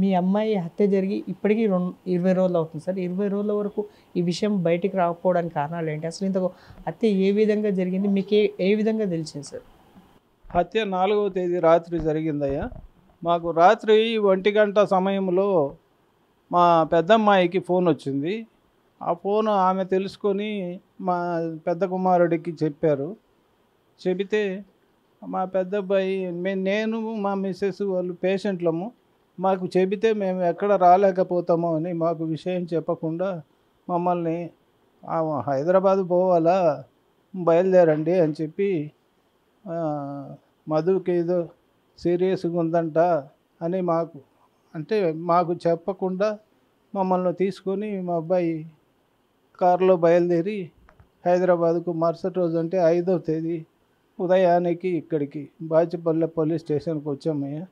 మీ అమ్మాయి హత్య జరిగి ఇప్పటికి 20 రోజులు అవుతుంది సార్. 20 రోజుల వరకు ఈ విషయం బయటికి రాకపోవడానికి కారణాలు ఏంటి? అసలు ఇంత హత్య ఏ విధంగా జరిగింది? మీకు ఏ విధంగా తెలిసింది సార్? హత్య 4వ తేదీ రాత్రి జరిగిందయ్యా. మాకు రాత్రి 1 గంట సమయంలో మా పెద్దమ్మాయికి ఫోన్ వచ్చింది. ఆ ఫోన్ ఆమె తెలుసుకొని మా పెద్ద కుమారుడికి చెప్పారు. చెబితే మా పెద్దబ్బాయి నేను మా మిసెస్ వాళ్ళు పేషెంట్లము. మాకు చెబితే మేము ఎక్కడ రాలేకపోతామో అని మాకు విషయం చెప్పకుండా మమ్మల్ని హైదరాబాద్ పోవాలా, బయలుదేరండి అని చెప్పి మధుకి ఏదో సీరియస్గా ఉందంట అని మాకు చెప్పకుండా మమ్మల్ని తీసుకొని మా అబ్బాయి కారులో బయలుదేరి హైదరాబాద్కు మరుసటి రోజు అంటే 5వ తేదీ ఉదయానికి ఇక్కడికి బాచిపల్లె పోలీస్ స్టేషన్కి వచ్చామయ్యా.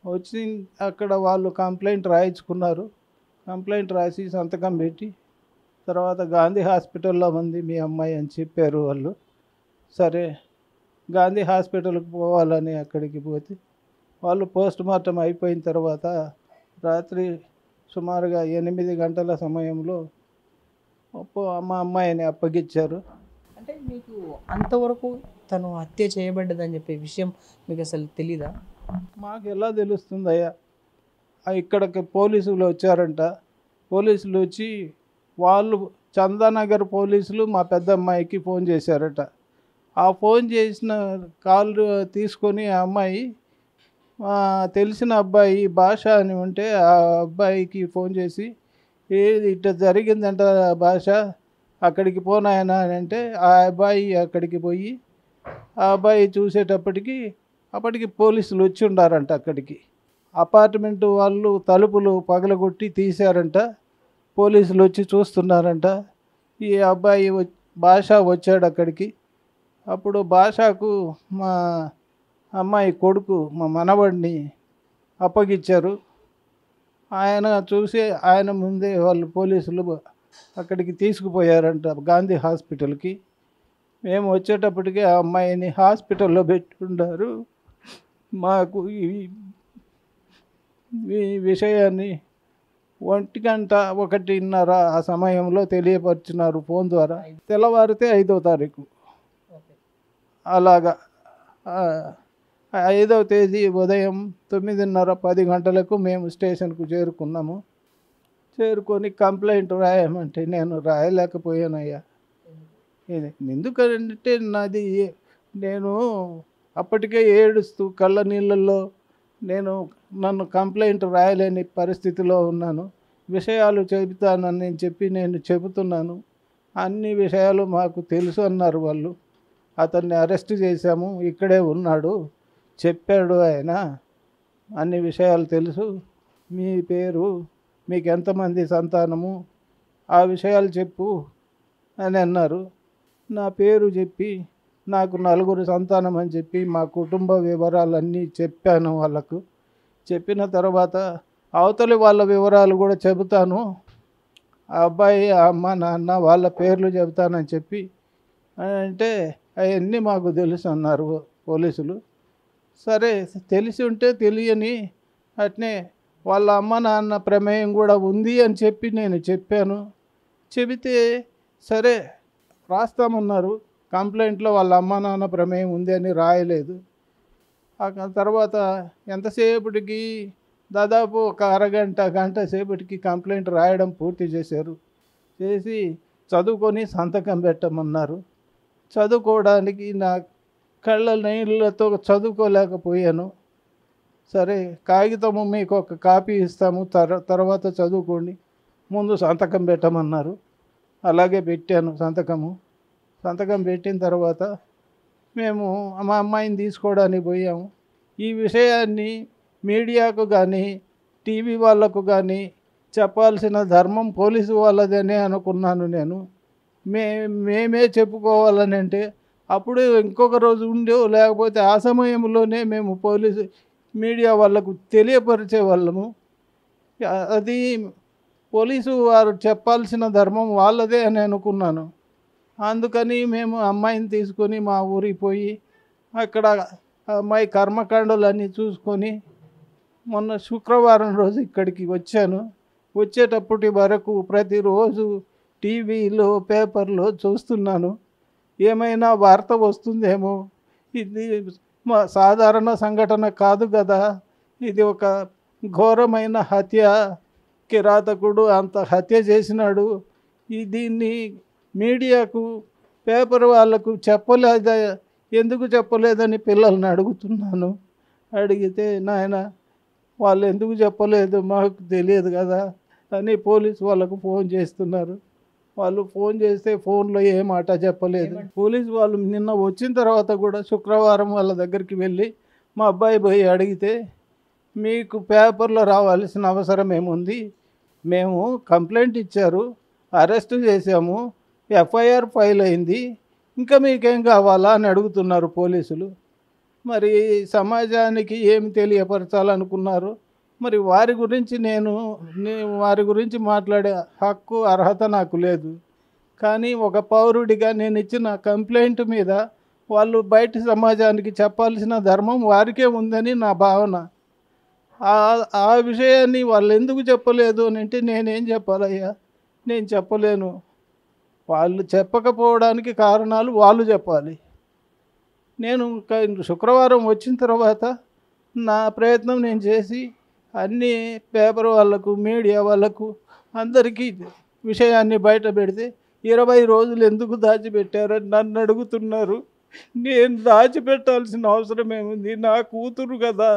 వచ్చి అక్కడ వాళ్ళు కంప్లైంట్ రాయించుకున్నారు. కంప్లైంట్ రాసి సంతకం పెట్టి తర్వాత గాంధీ హాస్పిటల్లో ఉంది మీ అమ్మాయి అని చెప్పారు వాళ్ళు. సరే గాంధీ హాస్పిటల్కి పోవాలని అక్కడికి పోతే వాళ్ళు పోస్ట్ మార్టం అయిపోయిన తర్వాత రాత్రి సుమారుగా 8 గంటల సమయంలో మా అమ్మాయిని అప్పగించారు. అంటే మీకు అంతవరకు తను హత్య చేయబడ్డదని చెప్పే విషయం మీకు అసలు తెలీదా? మాకు ఎలా తెలుస్తుందయ్యా? ఇక్కడికి పోలీసులు వచ్చారంట. పోలీసులు వచ్చి వాళ్ళు చందానగర్ పోలీసులు మా పెద్ద అమ్మాయికి ఫోన్ చేశారట. ఆ ఫోన్ చేసిన కాల్ తీసుకొని ఆ అమ్మాయి తెలిసిన అబ్బాయి భాష అని ఉంటే ఆ అబ్బాయికి ఫోన్ చేసి ఇట్లా జరిగిందంట భాష, అక్కడికి పోనాయన అని అంటే ఆ అబ్బాయి అక్కడికి పోయి ఆ అబ్బాయి అప్పటికి పోలీసులు వచ్చి ఉండారంట. అక్కడికి అపార్ట్మెంట్ వాళ్ళు తలుపులు పగలగొట్టి తీశారంట. పోలీసులు వచ్చి చూస్తున్నారంట. ఈ అబ్బాయి భాష వచ్చాడు అక్కడికి. అప్పుడు భాషకు మా అమ్మాయి కొడుకు మా మనవడిని అప్పగించారు. ఆయన చూసి ఆయన ముందే వాళ్ళు పోలీసులు అక్కడికి తీసుకుపోయారంట గాంధీ హాస్పిటల్కి. మేము వచ్చేటప్పటికి ఆ అమ్మాయిని హాస్పిటల్లో పెట్టుకున్నారు. మాకు ఈ విషయాన్ని 1:30 ఆ సమయంలో తెలియపరిచినారు ఫోన్ ద్వారా. తెల్లవారితే 5వ తారీఖు అలాగా 5వ తేదీ ఉదయం 9:30, 10 గంటలకు మేము స్టేషన్కు చేరుకున్నాము. చేరుకొని కంప్లైంట్ రాయమంటే నేను రాయలేకపోయానయ్యా. ఎందుకంటే నేను అప్పటికే ఏడుస్తూ కళ్ళ నీళ్ళల్లో నన్ను కంప్లైంట్ రాయలేని పరిస్థితిలో ఉన్నాను. విషయాలు చెబుతానని చెప్పి నేను చెబుతున్నాను. అన్ని విషయాలు మాకు తెలుసు అన్నారు వాళ్ళు. అతన్ని అరెస్ట్ చేశాము, ఇక్కడే ఉన్నాడు, చెప్పాడు ఆయన, అన్ని విషయాలు తెలుసు, మీ పేరు, మీకు ఎంతమంది సంతానము, ఆ విషయాలు చెప్పు అని అన్నారు. నా పేరు చెప్పి నాకు 4 సంతానం అని చెప్పి మా కుటుంబ వివరాలన్నీ చెప్పాను వాళ్ళకు. చెప్పిన తర్వాత అవతలి వాళ్ళ వివరాలు కూడా చెబుతాను, ఆ అబ్బాయి అమ్మ నాన్న వాళ్ళ పేర్లు చెబుతానని చెప్పి అంటే అవన్నీ మాకు తెలుసు అన్నారు పోలీసులు. సరే తెలిసి ఉంటే తెలియని అట్నే వాళ్ళ అమ్మ నాన్న ప్రమేయం కూడా ఉంది అని చెప్పి నేను చెప్పాను. చెబితే సరే రాస్తామన్నారు. కంప్లైంట్లో వాళ్ళ అమ్మ నాన్న ప్రమేయం ఉంది అని రాయలేదు. ఆ తర్వాత ఎంతసేపటికి దాదాపు ఒక గంట సేపటికి కంప్లైంట్ రాయడం పూర్తి చేశారు. చేసి చదువుకొని సంతకం పెట్టమన్నారు. చదువుకోవడానికి నా కళ్ళ నీళ్ళతో చదువుకోలేకపోయాను. సరే కాగితము మీకు ఒక కాపీ ఇస్తాము, తర్వాత చదువుకోండి, ముందు సంతకం పెట్టమన్నారు. అలాగే పెట్టాను సంతకం పెట్టిన తర్వాత మేము మా అమ్మాయిని తీసుకోవడానికి పోయాము. ఈ విషయాన్ని మీడియాకు కానీ టీవీ వాళ్ళకు కానీ చెప్పాల్సిన ధర్మం పోలీసు వాళ్ళదనే అనుకున్నాను నేను. మేమే చెప్పుకోవాలని అంటే అప్పుడు ఇంకొక రోజు ఉండో లేకపోతే ఆ సమయంలోనే మేము మీడియా వాళ్ళకు తెలియపరిచే వాళ్ళము. అది పోలీసు వారు చెప్పాల్సిన ధర్మం వాళ్ళదే అని అనుకున్నాను. అందుకని మేము అమ్మాయిని తీసుకొని మా ఊరికి పోయి అక్కడ అమ్మాయి కర్మకాండలన్నీ చూసుకొని మొన్న శుక్రవారం రోజు ఇక్కడికి వచ్చాను. వచ్చేటప్పటి వరకు ప్రతిరోజు టీవీలో పేపర్లో చూస్తున్నాను. ఏమైనా వార్త వస్తుందేమో, ఇది సాధారణ సంఘటన కాదు కదా, ఇది ఒక ఘోరమైన హత్య, కిరాతకుడు అంత హత్య చేసినాడు, దీన్ని మీడియాకు పేపర్ వాళ్ళకు చెప్పలేదా, ఎందుకు చెప్పలేదని పిల్లల్ని అడుగుతున్నాను. అడిగితే నాయన వాళ్ళు ఎందుకు చెప్పలేదు మాకు తెలియదు కదా అని పోలీసు వాళ్ళకు ఫోన్ చేస్తున్నారు. వాళ్ళు ఫోన్ చేస్తే ఫోన్లో ఏ మాట చెప్పలేదు. పోలీసు వాళ్ళు నిన్న వచ్చిన తర్వాత కూడా శుక్రవారం వాళ్ళ దగ్గరికి వెళ్ళి మా అబ్బాయి పోయి అడిగితే, మీకు పేపర్లో రావాల్సిన అవసరం ఏముంది, మేము కంప్లైంట్ ఇచ్చారు, అరెస్ట్ చేసాము, ఎఫ్ఐఆర్ ఫైల్ అయింది, ఇంకా మీకేం కావాలా అని అడుగుతున్నారు పోలీసులు. మరి సమాజానికి ఏమి తెలియపరచాలనుకున్నారు? మరి వారి గురించి వారి గురించి మాట్లాడే హక్కు అర్హత నాకు లేదు. కానీ ఒక పౌరుడిగా నేను ఇచ్చిన కంప్లైంట్ మీద వాళ్ళు బయట సమాజానికి చెప్పాల్సిన ధర్మం వారికే ఉందని నా భావన. ఆ విషయాన్ని వాళ్ళు ఎందుకు చెప్పలేదు అని అంటే నేనేం చెప్పాలయ్యా, నేను చెప్పలేను. వాళ్ళు చెప్పకపోవడానికి కారణాలు వాళ్ళు చెప్పాలి. నేను శుక్రవారం వచ్చిన తర్వాత నా ప్రయత్నం నేను చేసి అన్ని పేపర్ వాళ్ళకు, మీడియా వాళ్ళకు, అందరికీ విషయాన్ని బయట పెడితే 20 రోజులు ఎందుకు దాచిపెట్టారని నన్ను అడుగుతున్నారు. నేను దాచిపెట్టాల్సిన అవసరం ఏముంది? నా కూతురు కదా,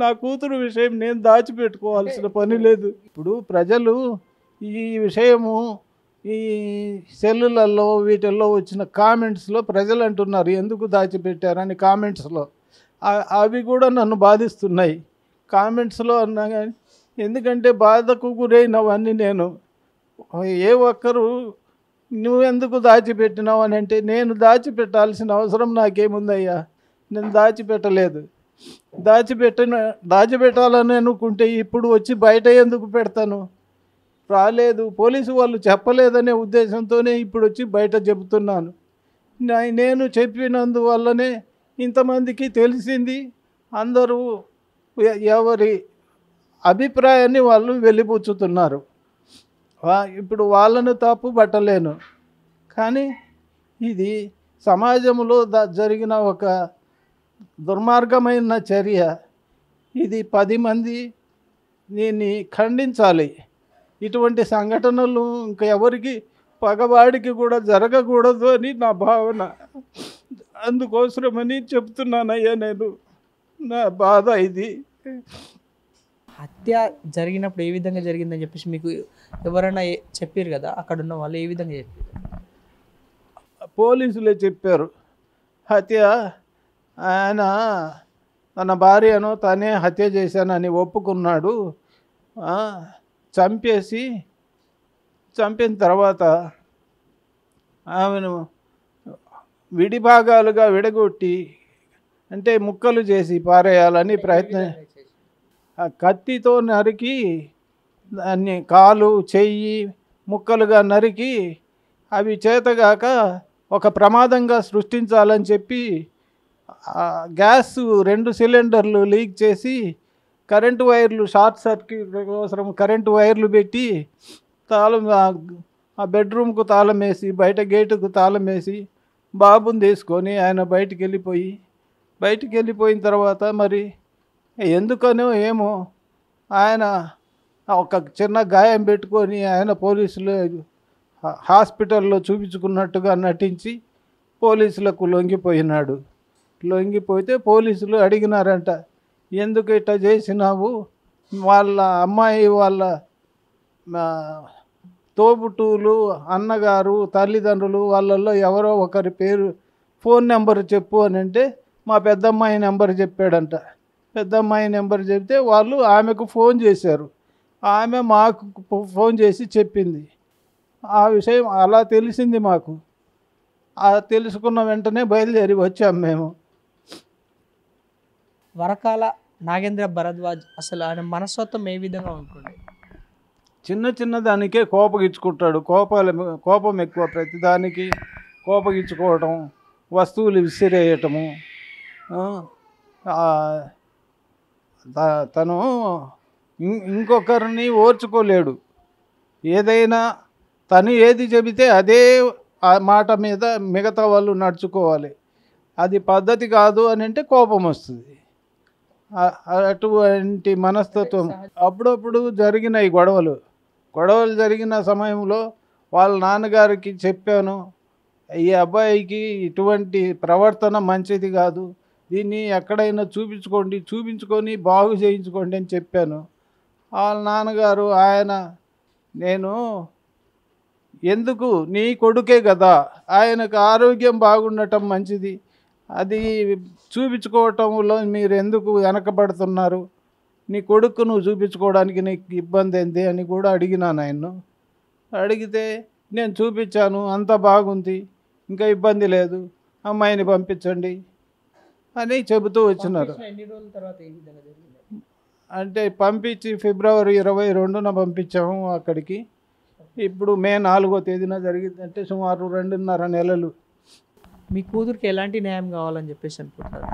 నా కూతురు విషయం నేను దాచిపెట్టుకోవాల్సిన పని లేదు. ఇప్పుడు ప్రజలు ఈ విషయము ఈ సెల్లులలో వీటిల్లో వచ్చిన కామెంట్స్లో ప్రజలు అంటున్నారు ఎందుకు దాచిపెట్టారని. కామెంట్స్లో అవి కూడా నన్ను బాధిస్తున్నాయి. కామెంట్స్లో అన్నా కానీ, ఎందుకంటే బాధకు గురైనవన్నీ నేను ఏ ఒక్కరు నువ్వెందుకు దాచిపెట్టినావు అని అంటే, నేను దాచిపెట్టాల్సిన అవసరం నాకేముందయ్యా, నేను దాచిపెట్టలేదు. దాచిపెట్టాలని అనుకుంటే ఇప్పుడు వచ్చి బయట ఎందుకు పెడతాను? రాలేదు, పోలీసు వాళ్ళు చెప్పలేదనే ఉద్దేశంతోనే ఇప్పుడు వచ్చి బయట చెబుతున్నాను. నేను చెప్పినందువల్లనే ఇంతమందికి తెలిసింది. అందరూ ఎవరి అభిప్రాయాన్ని వాళ్ళు వెళ్ళిపుచ్చుతున్నారు. ఇప్పుడు వాళ్ళను తప్పు పట్టలేను, కానీ ఇది సమాజంలో జరిగిన ఒక దుర్మార్గమైన చర్య. ఇది 10 మంది దీన్ని ఖండించాలి. ఇటువంటి సంఘటనలు ఇంకా ఎవరికి, పగవాడికి కూడా జరగకూడదు అని నా భావన. అందుకోసమని చెప్తున్నానయ్యా, నేను నా బాధ ఇది. హత్య జరిగినప్పుడు ఏ విధంగా జరిగిందని చెప్పేసి మీకు ఎవరైనా చెప్పారు కదా, అక్కడ ఉన్న వాళ్ళు ఏ విధంగా చెప్పారు? పోలీసులే చెప్పారు. హత్య ఆయన తన భార్యను తనే హత్య చేశానని ఒప్పుకున్నాడు. చంపిన తర్వాత ఆమెను విడిభాగాలుగా విడగొట్టి, అంటే ముక్కలు చేసి పారేయాలని ప్రయత్నం, కత్తితో నరికి దాన్ని కాలు, చెయ్యి ముక్కలుగా నరికి, అవి చేతగాక ఒక ప్రమాదంగా సృష్టించాలని చెప్పి గ్యాస్ 2 సిలిండర్లు లీక్ చేసి కరెంటు వైర్లు, షార్ట్ సర్క్యూట్ కోసం కరెంటు వైర్లు పెట్టి తాళం, ఆ బెడ్రూమ్కు తాళం వేసి, బయట గేటుకు తాళం వేసి బాబుని తీసుకొని ఆయన బయటికి వెళ్ళిపోయిన తర్వాత మరి ఎందుకనో ఏమో ఆయన ఒక చిన్న గాయం పెట్టుకొని ఆయన పోలీసులు హాస్పిటల్లో చూపించుకున్నట్టుగా నటించి పోలీసులకు లొంగిపోతే పోలీసులు అడిగినారంట, ఎందుకు ఇట్లా చేసినావు? వాళ్ళ అమ్మాయి వాళ్ళ తోబుట్టువులు, అన్నగారు, తల్లిదండ్రులు వాళ్ళల్లో ఎవరో ఒకరి పేరు, ఫోన్ నెంబర్ చెప్పు అని అంటే మా పెద్దమ్మాయి నెంబర్ చెప్పాడంట. పెద్దమ్మాయి నెంబర్ చెప్తే వాళ్ళు ఆమెకు ఫోన్ చేశారు. ఆమె మాకు ఫోన్ చేసి చెప్పింది. ఆ విషయం అలా తెలిసింది మాకు. తెలుసుకున్న వెంటనే బయలుదేరి వచ్చాం మేము. వరకాల నాగేంద్ర భరద్వాజ్ అసలు ఆయన మనస్తత్వం ఏ విధంగా ఉంటుంది? చిన్న దానికే కోపగించుకుంటాడు. కోపం ఎక్కువ, ప్రతిదానికి కోపగించుకోవటం, వస్తువులు విసిరేయటము, తను ఇంకొకరిని ఓర్చుకోలేడు. ఏదైనా తను ఏది చెబితే అదే ఆ మాట మీద మిగతా వాళ్ళు నడుచుకోవాలి. అది పద్ధతి కాదు అని అంటే కోపం వస్తుంది. అటువంటి మనస్తత్వం. అప్పుడప్పుడు జరిగినాయి గొడవలు జరిగిన సమయంలో వాళ్ళ నాన్నగారికి చెప్పాను, ఈ అబ్బాయికి ఇటువంటి ప్రవర్తన మంచిది కాదు, దీన్ని ఎక్కడైనా చూపించుకొని బాగు చేయించుకోండి అని చెప్పాను. వాళ్ళ నాన్నగారు నేను ఎందుకు, నీ కొడుకే కదా, ఆయనకు ఆరోగ్యం బాగుండటం మంచిది, అది చూపించుకోవటంలో మీరు ఎందుకు వెనకబడుతున్నారు, నీ కొడుకు నువ్వు చూపించుకోవడానికి నీకు ఇబ్బంది ఏంది అని కూడా అడిగినాను ఆయన్ను. అడిగితే నేను చూపించాను, అంత బాగుంది, ఇంకా ఇబ్బంది లేదు, అమ్మాయిని పంపించండి అని చెబుతూ వచ్చినారు. ఎన్ని రోజుల తర్వాత ఈ విధంగా జరిగింది? అంటే పంపించి ఫిబ్రవరి 22న పంపించాము అక్కడికి. ఇప్పుడు మే 4వ తేదీన జరిగిందంటే సుమారు 2.5 నెలలు. మీ కూతురికి ఎలాంటి న్యాయం కావాలని చెప్పేసి అనుకుంటారు?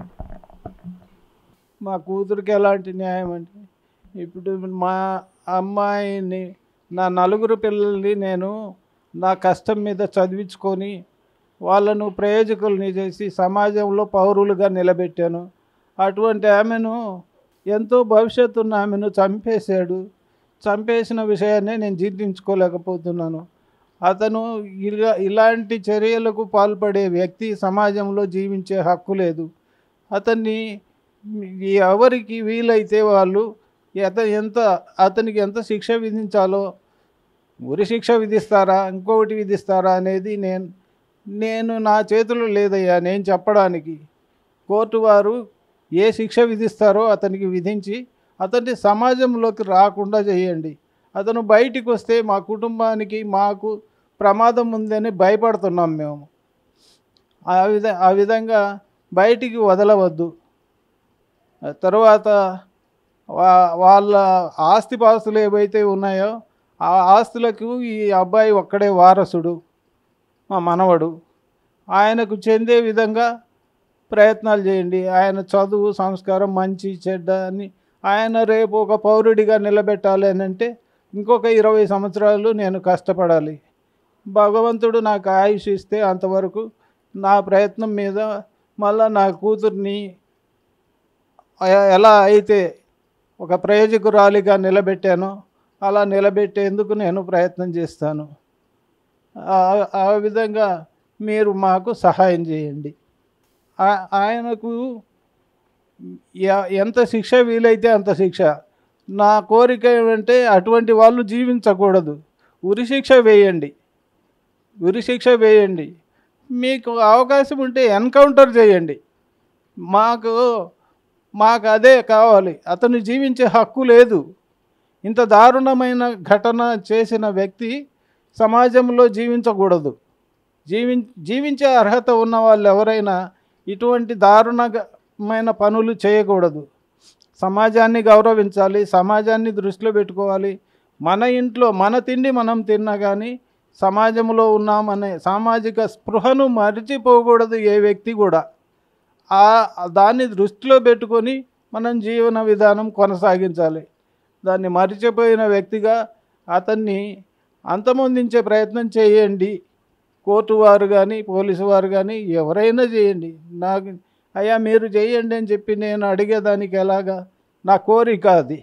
మా కూతురికి ఎలాంటి న్యాయం అంటే, ఇప్పుడు మా అమ్మాయిని, నా 4 పిల్లల్ని నేను నా కష్టం మీద చదివించుకొని వాళ్ళను ప్రయోజకుల్ని చేసి సమాజంలో పౌరులుగా నిలబెట్టాను. అటువంటి ఆమెను, ఎంతో భవిష్యత్తు ఉన్న ఆమెను చంపేసిన విషయాన్ని నేను జీర్ణించుకోలేకపోతున్నాను. అతను ఇలాంటి చర్యలకు పాల్పడే వ్యక్తి సమాజంలో జీవించే హక్కు లేదు. అతన్ని ఎవరికి వీలైతే వాళ్ళు అతనికి ఎంత శిక్ష విధించాలో, ఉరి శిక్ష విధిస్తారా, ఇంకొకటి విధిస్తారా అనేది నేను నా చేతిలో లేదయ్యా నేను చెప్పడానికి. కోర్టు వారు ఏ శిక్ష విధిస్తారో అతనికి విధించి అతన్ని సమాజంలోకి రాకుండా చేయండి. అతను బయటికి వస్తే మా కుటుంబానికి, మాకు ప్రమాదం ఉందని భయపడుతున్నాం మేము. ఆ విధంగా బయటికి వదలవద్దు. తర్వాత వాళ్ళ ఆస్తిపాస్తులు ఏవైతే ఉన్నాయో ఆ ఆస్తులకు ఈ అబ్బాయి ఒక్కడే వారసుడు, మా మనవడు. ఆయనకు చెందే విధంగా ప్రయత్నాలు చేయండి. ఆయన చదువు, సంస్కారం, మంచి చెడ్డ అని ఆయన రేపు ఒక పౌరుడిగా నిలబెట్టాలి అని అంటే ఇంకొక 20 సంవత్సరాలు నేను కష్టపడాలి. భగవంతుడు నాకు ఆయుష్ ఇస్తే అంతవరకు నా ప్రయత్నం మీద మళ్ళా నా కూతుర్ని ఎలా అయితే ఒక ప్రయోజకురాలిగా నిలబెట్టానో అలా నిలబెట్టేందుకు నేను ప్రయత్నం చేస్తాను. ఆ విధంగా మీరు మాకు సహాయం చేయండి. ఆయనకు ఎంత శిక్ష వీలైతే అంత శిక్ష. నా కోరిక ఏమంటే అటువంటి వాళ్ళు జీవించకూడదు. ఉరిశిక్ష వేయండి. మీకు అవకాశం ఉంటే ఎన్కౌంటర్ చేయండి. మాకు అదే కావాలి. అతను జీవించే హక్కు లేదు. ఇంత దారుణమైన ఘటన చేసిన వ్యక్తి సమాజంలో జీవించకూడదు. జీవించే అర్హత ఉన్న వాళ్ళు ఎవరైనా ఇటువంటి దారుణమైన పనులు చేయకూడదు. సమాజాన్ని గౌరవించాలి, సమాజాన్ని దృష్టిలో పెట్టుకోవాలి. మన ఇంట్లో మన తిండి మనం తిన్నా కానీ సమాజంలో ఉన్నామనే సామాజిక స్పృహను మరిచిపోకూడదు ఏ వ్యక్తి కూడా. దాన్ని దృష్టిలో పెట్టుకొని మనం జీవన విధానం కొనసాగించాలి. దాన్ని మరిచిపోయిన వ్యక్తిగా అతన్ని అంతమొందించే ప్రయత్నం చేయండి. కోర్టు వారు కానీ, పోలీసు వారు కానీ ఎవరైనా చేయండి. అయ్యా మీరు చేయండి అని చెప్పి నేను అడిగేదానికి ఎలాగా? నా కోరిక అది.